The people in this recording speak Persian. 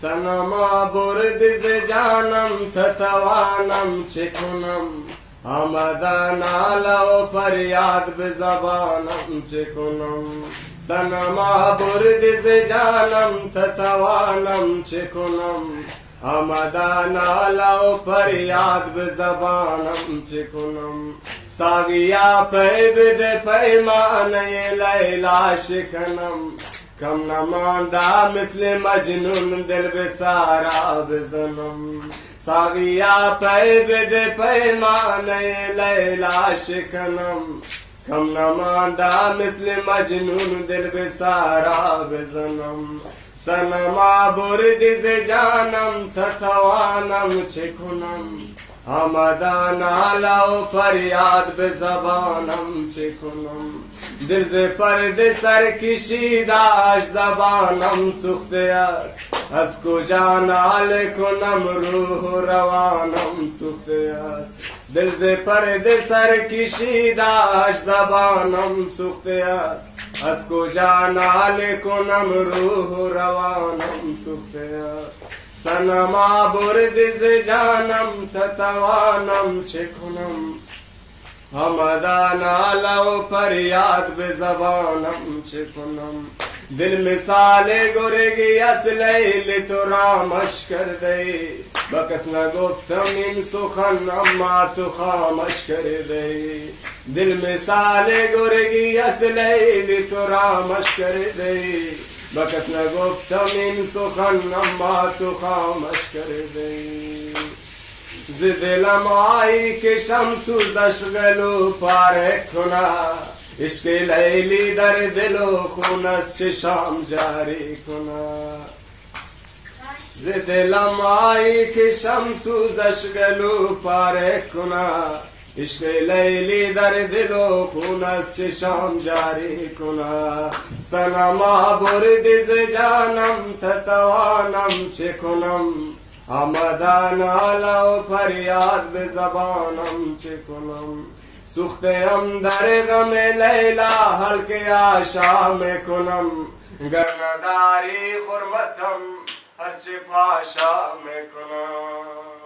صنما برد ز جانم تتوانم چه کنم آمده ناله و فریاد به زبانم چه کنم صنما برد ز جانم تتوانم چه کنم آمده ناله و فریاد به زبانم چه کنم ساقیا پی بده پیمانه لیلا شکنم کم نمانده مثل مجنون دل به سارا بزنم ساقیا پی بده پیمانه لیلا شکنم کم نمانده مثل مجنون دل به سارا بزنم صنما برد ز جانم تتوانم چه کنم آمده ناله و فریاد به زبانم چه کنم دل ز پرده سر کشیده‌اش زبانم سوخته است از کجا ناله کنم روح و روانم سوخته است دل ز پرده سر کشیده‌اش زبانم سوخته است از کجا ناله کنم روح و روانم سوخته است صنما برد ز جانم تتوانم چه کنم آمده ناله و فریاد به زبانم چه کنم دل مثال گرگی از لیل تو رامش کرده با کس نگفتم این سخن اما تو خامش کرده دل مثال گرگی از لیل تو رامش کرده با کس نگفتم این سخن اما تو خامش کرده ز دلم آیی که شمسوزش گلو پاره کنه عشق لیلی در دل و خون از چشام جاری کنه ز دلم آیی که شمسوزش گلو پاره کنه عشق لیلی در دل و خون از چشام جاری کنه صنما برد ز جانم تتوانم چه کنم آمده ناله و فریاد به زبانم چه کنم سوخته ام در غم لیلا حلقه آشا میکنم گر نداری خرمتم هرچه پاشا میکنم